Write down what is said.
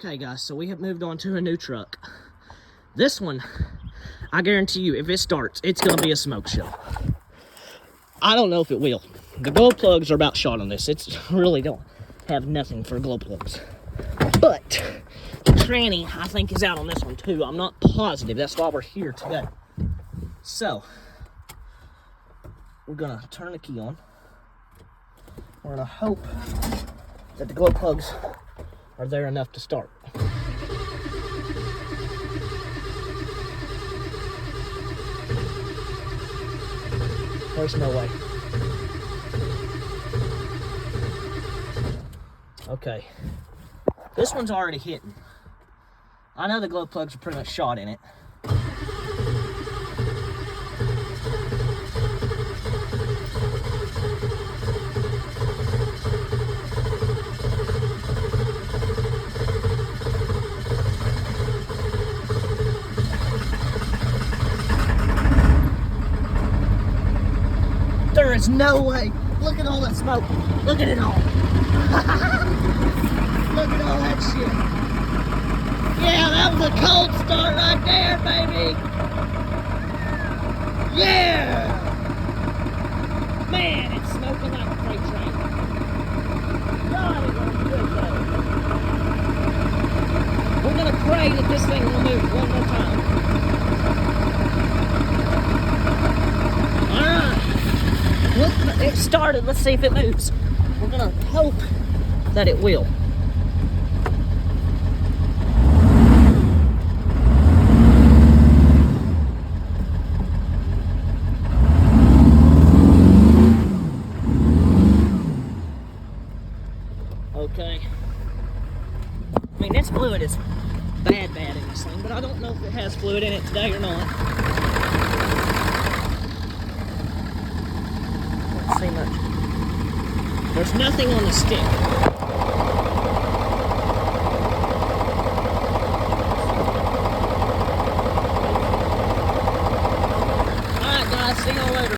Okay guys, so we have moved on to a new truck. This one, I guarantee you, if it starts, it's gonna be a smoke show. I don't know if it will. The glow plugs are about shot on this. It's really don't have nothing for glow plugs. But the tranny, I think, is out on this one too. I'm not positive. That's why we're here today. So, we're gonna turn the key on. We're gonna hope that the glow plugs are there enough to start. There's no way. Okay. This one's already hitting. I know the glow plugs are pretty much shot in it. There is no way. Look at all that smoke. Look at it all. Look at all that shit. Yeah, that was a cold start right there, baby. Yeah. Man, it's smoking like a freight train. God, it looks good though. We're gonna pray that this thing will move one more time. All right. Look, it started. Let's see if it moves. We're gonna hope that it will. Okay. I mean, this fluid is bad in this thing, but I don't know if it has fluid in it today or not. See much. There's nothing on the stick.